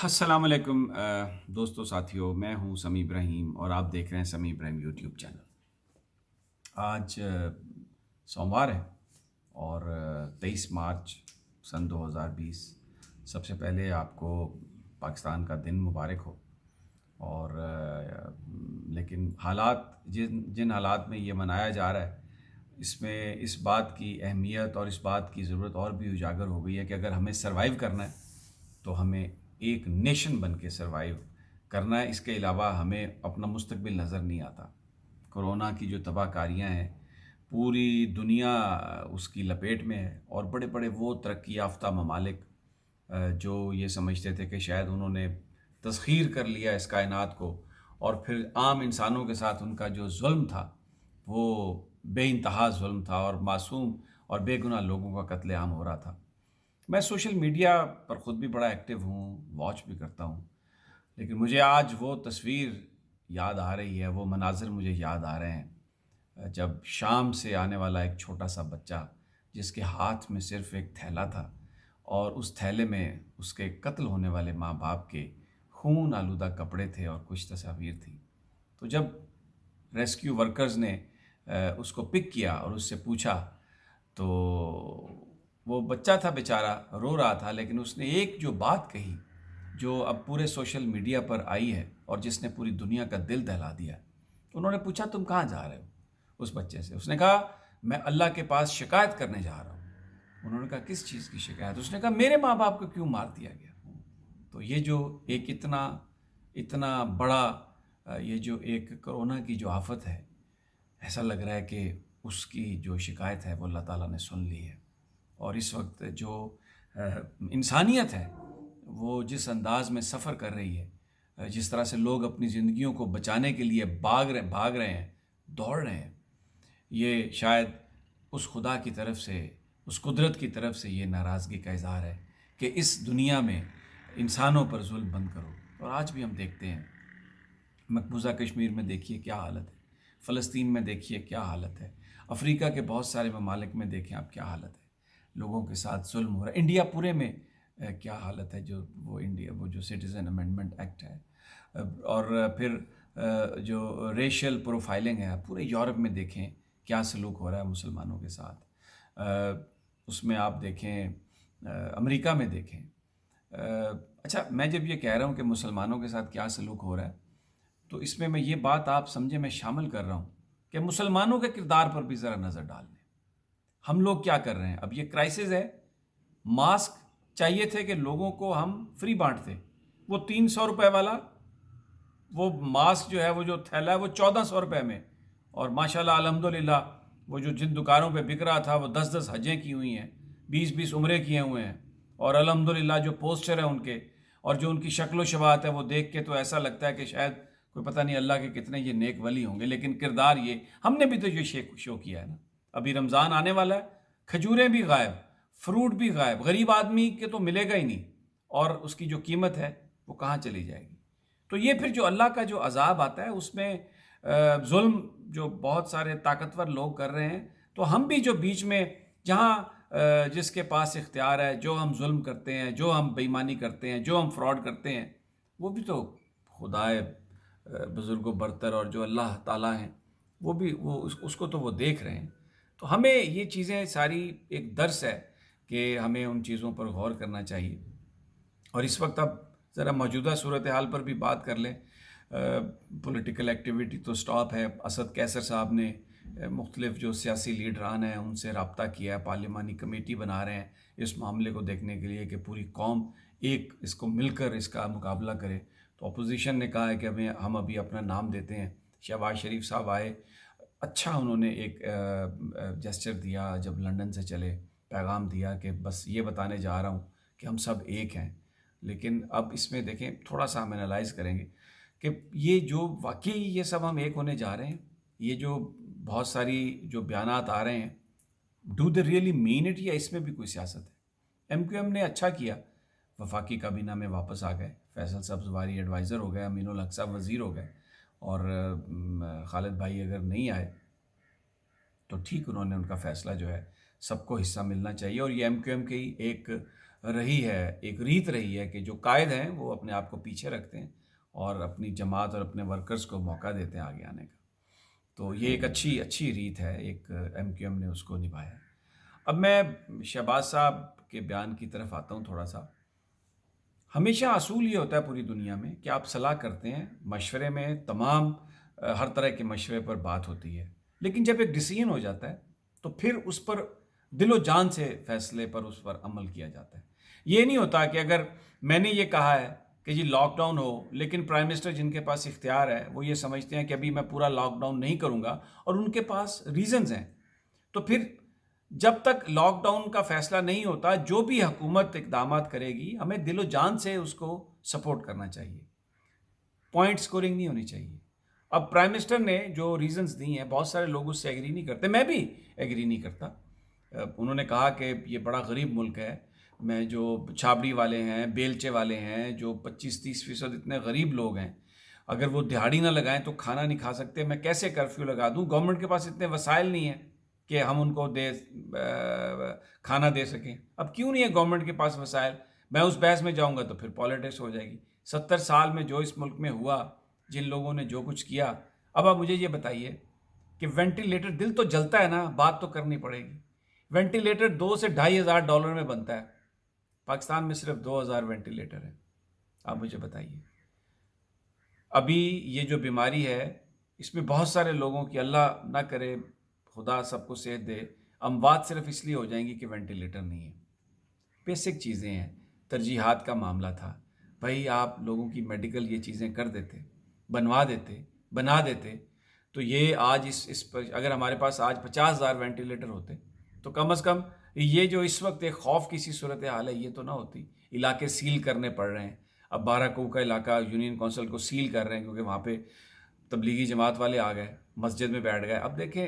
السلام علیکم دوستوں ساتھیوں، میں ہوں سمیع ابراہیم اور آپ دیکھ رہے ہیں سمیع ابراہیم یوٹیوب چینل۔ آج سوموار ہے اور 23 مارچ سن 2020۔ سب سے پہلے آپ کو پاکستان کا دن مبارک ہو۔ اور لیکن حالات جن حالات میں یہ منایا جا رہا ہے، اس میں اس بات کی اہمیت اور اس بات کی ضرورت اور بھی اجاگر ہو گئی ہے کہ اگر ہمیں سروائیو کرنا ہے تو ہمیں ایک نیشن بن کے سروائیو کرنا ہے۔ اس کے علاوہ ہمیں اپنا مستقبل نظر نہیں آتا۔ کرونا کی جو تباہ کاریاں ہیں، پوری دنیا اس کی لپیٹ میں ہے، اور بڑے بڑے وہ ترقی یافتہ ممالک جو یہ سمجھتے تھے کہ شاید انہوں نے تسخیر کر لیا اس کائنات کو، اور پھر عام انسانوں کے ساتھ ان کا جو ظلم تھا وہ بے انتہا ظلم تھا، اور معصوم اور بے گناہ لوگوں کا قتل عام ہو رہا تھا۔ میں سوشل میڈیا پر خود بھی بڑا ایکٹیو ہوں، واچ بھی کرتا ہوں، لیکن مجھے آج وہ تصویر یاد آ رہی ہے، وہ مناظر مجھے یاد آ رہے ہیں جب شام سے آنے والا ایک چھوٹا سا بچہ، جس کے ہاتھ میں صرف ایک تھیلا تھا، اور اس تھیلے میں اس کے قتل ہونے والے ماں باپ کے خون آلودہ کپڑے تھے اور کچھ تصاویر تھیں۔ تو جب ریسکیو ورکرز نے اس کو پک کیا اور اس سے پوچھا، تو وہ بچہ تھا بیچارہ، رو رہا تھا، لیکن اس نے ایک جو بات کہی جو اب پورے سوشل میڈیا پر آئی ہے اور جس نے پوری دنیا کا دل دہلا دیا۔ انہوں نے پوچھا، تم کہاں جا رہے ہو؟ اس بچے سے اس نے کہا، میں اللہ کے پاس شکایت کرنے جا رہا ہوں۔ انہوں نے کہا، کس چیز کی شکایت؟ اس نے کہا، میرے ماں باپ کو کیوں مار دیا گیا؟ تو یہ جو ایک اتنا بڑا یہ جو ایک کرونا کی جو آفت ہے، ایسا لگ رہا ہے کہ اس کی جو شکایت ہے وہ اللہ تعالیٰ نے سن لی ہے۔ اور اس وقت جو انسانیت ہے وہ جس انداز میں سفر کر رہی ہے، جس طرح سے لوگ اپنی زندگیوں کو بچانے کے لیے بھاگ رہے ہیں، دوڑ رہے ہیں، یہ شاید اس خدا کی طرف سے، اس قدرت کی طرف سے یہ ناراضگی کا اظہار ہے کہ اس دنیا میں انسانوں پر ظلم بند کرو۔ اور آج بھی ہم دیکھتے ہیں، مقبوضہ کشمیر میں دیکھیے کیا حالت ہے، فلسطین میں دیکھیے کیا حالت ہے، افریقہ کے بہت سارے ممالک میں دیکھیں آپ کیا حالت ہے، لوگوں کے ساتھ ظلم ہو رہا ہے۔ انڈیا پورے میں کیا حالت ہے، وہ جو سٹیزن امینڈمنٹ ایکٹ ہے، اور پھر جو ریشل پروفائلنگ ہے، پورے یورپ میں دیکھیں کیا سلوک ہو رہا ہے مسلمانوں کے ساتھ۔ اس میں آپ دیکھیں امریکہ میں دیکھیں۔ اچھا، میں جب یہ کہہ رہا ہوں کہ مسلمانوں کے ساتھ کیا سلوک ہو رہا ہے، تو اس میں یہ بات آپ سمجھیں، میں شامل کر رہا ہوں کہ مسلمانوں کے کردار پر بھی ذرا نظر ڈال لیں۔ ہم لوگ کیا کر رہے ہیں؟ اب یہ کرائسس ہے، ماسک چاہیے تھے کہ لوگوں کو ہم فری بانٹتے، وہ 300 روپے والا وہ ماسک جو ہے، وہ جو تھیلا ہے، وہ 1400 روپے میں، اور ماشاءاللہ الحمدللہ وہ جو جن دکانوں پہ بک رہا تھا وہ 10 حجیں کی ہوئی ہیں، 20 عمرے کیے ہوئے ہیں، اور الحمدللہ جو پوسٹر ہیں ان کے اور جو ان کی شکل و شباہت ہے، وہ دیکھ کے تو ایسا لگتا ہے کہ شاید کوئی پتہ نہیں اللہ کے کتنے یہ نیک ولی ہوں گے، لیکن کردار یہ ہم نے بھی تو یہ شو کیا ہے نا۔ ابھی رمضان آنے والا ہے، کھجوریں بھی غائب، فروٹ بھی غائب، غریب آدمی کے تو ملے گا ہی نہیں، اور اس کی جو قیمت ہے وہ کہاں چلی جائے گی؟ تو یہ پھر جو اللہ کا جو عذاب آتا ہے، اس میں ظلم جو بہت سارے طاقتور لوگ کر رہے ہیں، تو ہم بھی جو بیچ میں جہاں جس کے پاس اختیار ہے، جو ہم ظلم کرتے ہیں، جو ہم بے ایمانی کرتے ہیں، جو ہم فراڈ کرتے ہیں، وہ بھی تو خدائے بزرگ و برتر اور جو اللہ تعالیٰ ہیں، وہ بھی اس کو تو وہ دیکھ رہے ہیں۔ تو ہمیں یہ چیزیں ساری ایک درس ہے کہ ہمیں ان چیزوں پر غور کرنا چاہیے۔ اور اس وقت اب ذرا موجودہ صورتحال پر بھی بات کر لیں۔ پولیٹیکل ایکٹیویٹی تو سٹاپ ہے۔ اسد کیسر صاحب نے مختلف جو سیاسی لیڈران ہیں ان سے رابطہ کیا ہے، پارلیمانی کمیٹی بنا رہے ہیں اس معاملے کو دیکھنے کے لیے کہ پوری قوم ایک اس کو مل کر اس کا مقابلہ کرے۔ تو اپوزیشن نے کہا ہے کہ ہم ابھی اپنا نام دیتے ہیں۔ شہباز شریف صاحب آئے، اچھا انہوں نے ایک جسچر دیا جب لندن سے چلے، پیغام دیا کہ بس یہ بتانے جا رہا ہوں کہ ہم سب ایک ہیں۔ لیکن اب اس میں دیکھیں، تھوڑا سا ہم انالائز کریں گے کہ یہ جو واقعی یہ سب ہم ایک ہونے جا رہے ہیں، یہ جو بہت ساری جو بیانات آ رہے ہیں، do they really mean it, یا اس میں بھی کوئی سیاست ہے؟ ایم کیو ایم نے اچھا کیا، وفاقی کابینہ میں واپس آ گئے، فیصل صاحب زواری ایڈوائزر ہو گئے، امین الحق صاحب وزیر ہو گئے، اور خالد بھائی اگر نہیں آئے تو ٹھیک، انہوں نے ان کا فیصلہ جو ہے سب کو حصہ ملنا چاہیے، اور یہ ایم کیو ایم کی ایک رہی ہے، ایک ریت رہی ہے کہ جو قائد ہیں وہ اپنے آپ کو پیچھے رکھتے ہیں اور اپنی جماعت اور اپنے ورکرز کو موقع دیتے ہیں آگے آنے کا۔ تو یہ ایک اچھی ریت ہے، ایک ایم کیو ایم نے اس کو نبھایا۔ اب میں شہباز صاحب کے بیان کی طرف آتا ہوں تھوڑا سا۔ ہمیشہ اصول یہ ہوتا ہے پوری دنیا میں کہ آپ صلاح کرتے ہیں، مشورے میں تمام ہر طرح کے مشورے پر بات ہوتی ہے، لیکن جب ایک ڈیسیژن ہو جاتا ہے تو پھر اس پر دل و جان سے فیصلے پر اس پر عمل کیا جاتا ہے۔ یہ نہیں ہوتا کہ اگر میں نے یہ کہا ہے کہ جی لاک ڈاؤن ہو، لیکن پرائم منسٹر جن کے پاس اختیار ہے وہ یہ سمجھتے ہیں کہ ابھی میں پورا لاک ڈاؤن نہیں کروں گا اور ان کے پاس ریزنز ہیں، تو پھر جب تک لاک ڈاؤن کا فیصلہ نہیں ہوتا، جو بھی حکومت اقدامات کرے گی ہمیں دل و جان سے اس کو سپورٹ کرنا چاہیے، پوائنٹ سکورنگ نہیں ہونی چاہیے۔ اب پرائم منسٹر نے جو ریزنز دی ہیں، بہت سارے لوگ اس سے ایگری نہیں کرتے، میں بھی ایگری نہیں کرتا۔ انہوں نے کہا کہ یہ بڑا غریب ملک ہے، میں جو چھابڑی والے ہیں، بیلچے والے ہیں، جو 25-30% اتنے غریب لوگ ہیں، اگر وہ دہاڑی نہ لگائیں تو کھانا نہیں کھا سکتے، میں کیسے کرفیو لگا دوں؟ گورنمنٹ کے پاس اتنے وسائل نہیں ہیں کہ ہم ان کو کھانا دے سکیں۔ اب کیوں نہیں ہے گورنمنٹ کے پاس وسائل؟ میں اس بحث میں جاؤں گا تو پھر پالیٹکس ہو جائے گی۔ 70 سال میں جو اس ملک میں ہوا، جن لوگوں نے جو کچھ کیا، اب آپ مجھے یہ بتائیے کہ وینٹیلیٹر، دل تو جلتا ہے نا، بات تو کرنی پڑے گی۔ وینٹیلیٹر $2,000 سے $2,500 میں بنتا ہے، پاکستان میں صرف 2,000 وینٹیلیٹر ہیں۔ آپ مجھے بتائیے، ابھی یہ جو بیماری ہے اس میں بہت سارے لوگوں کی، اللہ نہ کرے خدا سب کو صحت دے، اموات صرف اس لیے ہو جائیں گی کہ وینٹیلیٹر نہیں ہے۔ بیسک چیزیں ہیں، ترجیحات کا معاملہ تھا۔ بھائی آپ لوگوں کی میڈیکل یہ چیزیں کر دیتے، بنا دیتے تو یہ آج اس پر اگر ہمارے پاس آج 50,000 وینٹیلیٹر ہوتے تو کم از کم یہ جو اس وقت ایک خوف کی سی صورتحال ہے یہ تو نہ ہوتی۔ علاقے سیل کرنے پڑ رہے ہیں، اب 12 کوہ کا علاقہ یونین کونسل کو سیل کر رہے ہیں کیونکہ وہاں پہ تبلیغی جماعت والے آ گئے، مسجد میں بیٹھ گئے۔ اب دیکھیں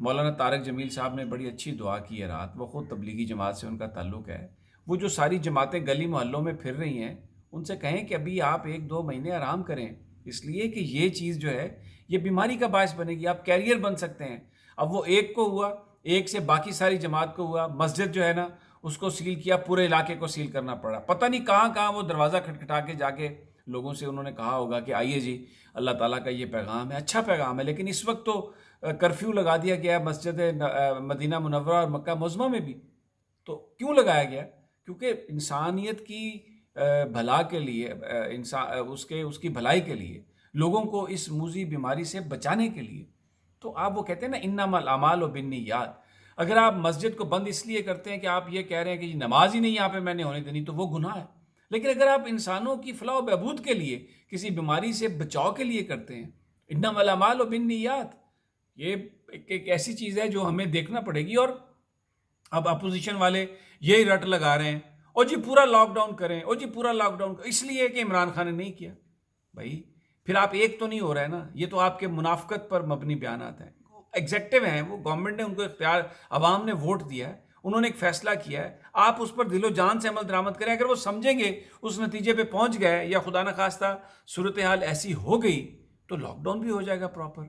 مولانا طارق جمیل صاحب نے بڑی اچھی دعا کی ہے رات، وہ خود تبلیغی جماعت سے ان کا تعلق ہے، وہ جو ساری جماعتیں گلی محلوں میں پھر رہی ہیں ان سے کہیں کہ ابھی آپ 1-2 مہینے آرام کریں، اس لیے کہ یہ چیز جو ہے یہ بیماری کا باعث بنے گی، آپ کیریئر بن سکتے ہیں۔ اب وہ ایک کو ہوا، ایک سے باقی ساری جماعت کو ہوا، مسجد جو ہے نا اس کو سیل کیا، پورے علاقے کو سیل کرنا پڑا۔ پتہ نہیں کہاں وہ دروازہ کھٹکھٹا کے جا کے لوگوں سے انہوں نے کہا ہوگا کہ آئیے جی اللہ تعالیٰ کا یہ پیغام ہے، اچھا پیغام ہے، لیکن اس وقت تو کرفیو لگا دیا گیا ہے مسجد مدینہ منورہ اور مکہ معظمہ میں بھی۔ تو کیوں لگایا گیا؟ کیونکہ انسانیت کی بھلا کے لیے، اس کی بھلائی کے لیے، لوگوں کو اس موذی بیماری سے بچانے کے لیے۔ تو آپ وہ کہتے ہیں نا انما الاعمال بالنیات، اگر آپ مسجد کو بند اس لیے کرتے ہیں کہ آپ یہ کہہ رہے ہیں کہ یہ نماز ہی نہیں یہاں پہ میں نے ہونے دینی تو وہ گناہ ہے، لیکن اگر آپ انسانوں کی فلاح و بہبود کے لیے، کسی بیماری سے بچاؤ کے لیے کرتے ہیں، انما الاعمال بالنیات، یہ ایک ایسی چیز ہے جو ہمیں دیکھنا پڑے گی۔ اور اب اپوزیشن والے یہی رٹ لگا رہے ہیں، اور جی پورا لاک ڈاؤن کریں، اور جی پورا لاک ڈاؤن اس لیے کہ عمران خان نے نہیں کیا۔ بھائی پھر آپ ایک تو نہیں ہو رہا ہے نا، یہ تو آپ کے منافقت پر مبنی بیانات ہیں۔ ایگزیکٹو ہیں، وہ گورنمنٹ نے ان کو اختیار، عوام نے ووٹ دیا ہے، انہوں نے ایک فیصلہ کیا ہے، آپ اس پر دل و جان سے عمل درآمد کریں۔ اگر وہ سمجھیں گے، اس نتیجے پہ پہنچ گئے، یا خدا نخواستہ صورتحال ایسی ہو گئی تو لاک ڈاؤن بھی ہو جائے گا پراپر۔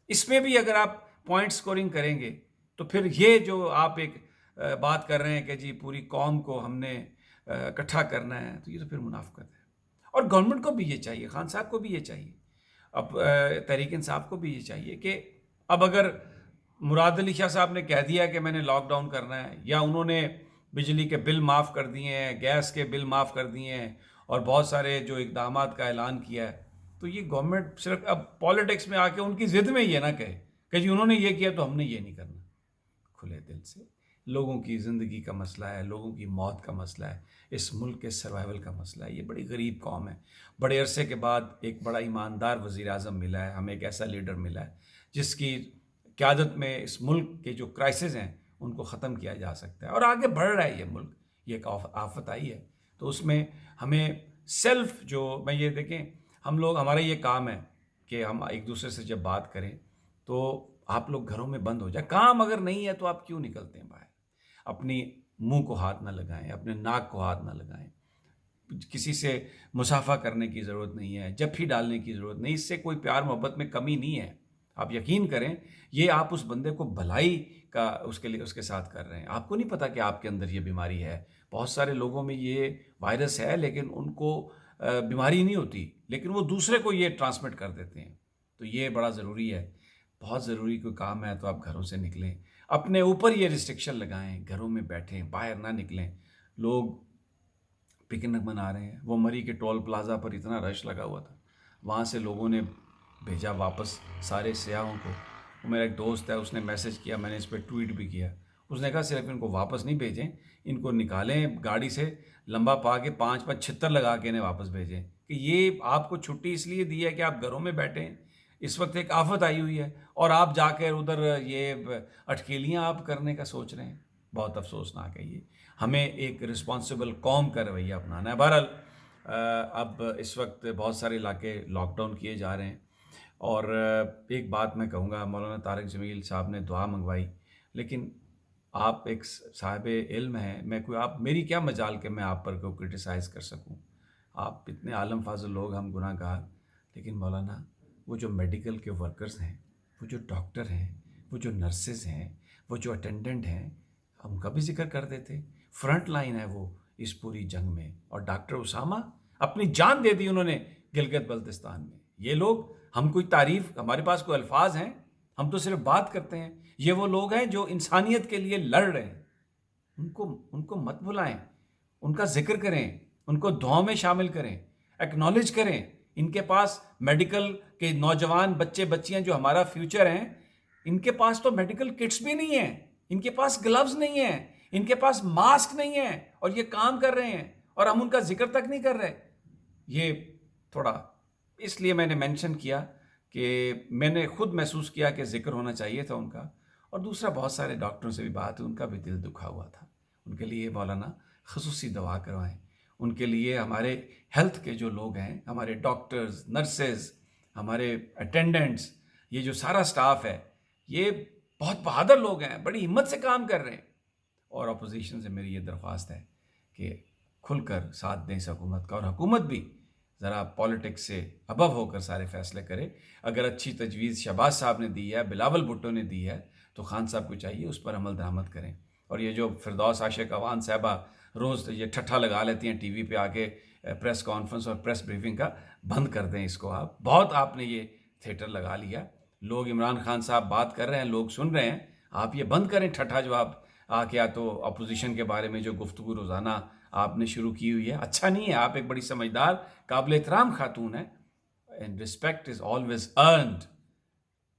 اس میں بھی اگر آپ پوائنٹ سکورنگ کریں گے تو پھر یہ جو آپ ایک بات کر رہے ہیں کہ جی پوری قوم کو ہم نے اکٹھا کرنا ہے، تو یہ تو پھر منافقت ہے۔ اور گورنمنٹ کو بھی یہ چاہیے، خان صاحب کو بھی یہ چاہیے، اب تحریک انصاف کو بھی یہ چاہیے کہ اب اگر مراد علی شاہ صاحب نے کہہ دیا کہ میں نے لاک ڈاؤن کرنا ہے، یا انہوں نے بجلی کے بل معاف کر دیے ہیں، گیس کے بل معاف کر دیے ہیں، اور بہت سارے جو اقدامات کا اعلان کیا ہے، تو یہ گورنمنٹ صرف اب پالیٹکس میں آ کے ان کی ضد میں یہ نہ کہے کہ جی انہوں نے یہ کیا تو ہم نے یہ نہیں کرنا۔ کھلے دل سے، لوگوں کی زندگی کا مسئلہ ہے، لوگوں کی موت کا مسئلہ ہے، اس ملک کے سروائیول کا مسئلہ ہے۔ یہ بڑی غریب قوم ہے، بڑے عرصے کے بعد ایک بڑا ایماندار وزیر اعظم ملا ہے، ہمیں ایک ایسا لیڈر ملا ہے جس کی قیادت میں اس ملک کے جو کرائسس ہیں ان کو ختم کیا جا سکتا ہے، اور آگے بڑھ رہا ہے یہ ملک۔ یہ ایک آفت آئی ہے تو اس میں ہمیں سیلف جو میں یہ دیکھیں، ہم لوگ، ہمارا یہ کام ہے کہ ہم ایک دوسرے سے جب بات کریں تو آپ لوگ گھروں میں بند ہو جائیں، کام اگر نہیں ہے تو آپ کیوں نکلتے ہیں باہر؟ اپنی منہ کو ہاتھ نہ لگائیں، اپنے ناک کو ہاتھ نہ لگائیں، کسی سے مصافحہ کرنے کی ضرورت نہیں ہے، جب بھی ڈالنے کی ضرورت نہیں، اس سے کوئی پیار محبت میں کمی نہیں ہے۔ آپ یقین کریں یہ آپ اس بندے کو بھلائی کا اس کے لیے اس کے ساتھ کر رہے ہیں. آپ کو نہیں پتا کہ آپ کے اندر یہ بیماری ہے. بہت سارے لوگوں میں یہ وائرس ہے لیکن ان کو بیماری نہیں ہوتی، لیکن وہ دوسرے کو یہ ٹرانسمٹ کر دیتے ہیں. تو یہ بڑا ضروری ہے، بہت ضروری کوئی کام ہے تو آپ گھروں سے نکلیں، اپنے اوپر یہ ریسٹرکشن لگائیں، گھروں میں بیٹھیں، باہر نہ نکلیں. لوگ پکنک منا رہے ہیں، وہ مری کے ٹول پلازا پر اتنا رش لگا ہوا تھا، وہاں سے لوگوں نے بھیجا واپس سارے سیاحوں کو. وہ میرا ایک دوست ہے، اس نے میسج کیا، میں نے اس پہ ٹویٹ بھی کیا. اس نے کہا صرف ان کو واپس نہیں بھیجیں، ان کو نکالیں گاڑی سے لمبا پا کے 5 چھتر لگا کے انہیں واپس بھیجیں. کہ یہ آپ کو چھٹی اس لیے دی ہے کہ آپ گھروں میں بیٹھیں، اس وقت ایک آفت آئی ہوئی ہے اور آپ جا کر ادھر یہ اٹکیلیاں آپ کرنے کا سوچ رہے ہیں. بہت افسوسناک ہے. یہ ہمیں ایک رسپانسبل قوم کا رویہ اپنانا ہے. بہرحال اب اس وقت بہت سارے علاقے لاک ڈاؤن کیے جا رہے ہیں، اور ایک بات میں کہوں گا، مولانا طارق جمیل صاحب نے دعا منگوائی، لیکن آپ ایک صاحب علم ہیں، میں کوئی آپ میری کیا مجال کہ میں آپ پر کو کرٹیسائز کر سکوں. آپ اتنے عالم فاضل لوگ، ہم گناہ گار، لیکن مولانا وہ جو میڈیکل کے ورکرز ہیں، وہ جو ڈاکٹر ہیں، وہ جو نرسز ہیں، وہ جو اٹینڈنٹ ہیں، ہم کا بھی ذکر کر دیتے. فرنٹ لائن ہے وہ اس پوری جنگ میں. اور ڈاکٹر اسامہ اپنی جان دے دی انہوں نے گلگت بلتستان میں. یہ لوگ، ہم کوئی تعریف، ہمارے پاس کوئی الفاظ ہیں، ہم تو صرف بات کرتے ہیں. یہ وہ لوگ ہیں جو انسانیت کے لیے لڑ رہے ہیں. ان کو مت بلائیں، ان کا ذکر کریں، ان کو دعاؤں میں شامل کریں، ایکنالج کریں. ان کے پاس میڈیکل کے نوجوان بچے بچیاں جو ہمارا فیوچر ہیں، ان کے پاس تو میڈیکل کٹس بھی نہیں ہیں، ان کے پاس گلوز نہیں ہیں، ان کے پاس ماسک نہیں ہیں، اور یہ کام کر رہے ہیں اور ہم ان کا ذکر تک نہیں کر رہے. یہ تھوڑا اس لیے میں نے مینشن کیا کہ میں نے خود محسوس کیا کہ ذکر ہونا چاہیے تھا ان کا. اور دوسرا، بہت سارے ڈاکٹروں سے بھی بات ہوئی، ان کا بھی دل دکھا ہوا تھا. ان کے لیے مولانا خصوصی دعا کروائیں. ان کے لیے ہمارے ہیلتھ کے جو لوگ ہیں، ہمارے ڈاکٹرز، نرسز، ہمارے اٹینڈنٹس، یہ جو سارا سٹاف ہے، یہ بہت بہادر لوگ ہیں، بڑی ہمت سے کام کر رہے ہیں. اور اپوزیشن سے میری یہ درخواست ہے کہ کھل کر ساتھ دیں اس حکومت کا، اور حکومت بھی ذرا پالیٹکس سے ابو ہو کر سارے فیصلے کرے. اگر اچھی تجویز شہباز صاحب نے دی ہے، بلاول بھٹو نے دی ہے، تو خان صاحب کو چاہیے اس پر عمل درآمد کریں. اور یہ جو فردوس عاشق اوان صاحبہ روز یہ ٹھٹھا لگا لیتی ہیں ٹی وی پہ آ کے پریس کانفرنس اور پریس بریفنگ کا، بند کر دیں اس کو. آپ نے یہ تھیٹر لگا لیا. لوگ عمران خان صاحب بات کر رہے ہیں، لوگ سن رہے ہیں، آپ یہ بند کریں ٹھٹھا جو آپ آ کے تو اپوزیشن کے بارے میں جو گفتگو روزانہ آپ نے شروع کی ہوئی ہے. اچھا نہیں ہے. آپ ایک بڑی سمجھدار، قابل احترام خاتون ہیں. And respect is always earned.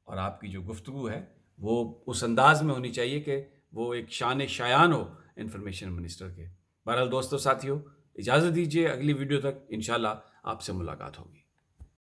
اور آپ کی جو گفتگو ہے وہ اس انداز میں ہونی چاہیے کہ وہ ایک شان شایان ہو انفارمیشن منسٹر کے. بہرحال دوستو، ساتھیو، اجازت دیجیے، اگلی ویڈیو تک انشاءاللہ آپ سے ملاقات ہوگی.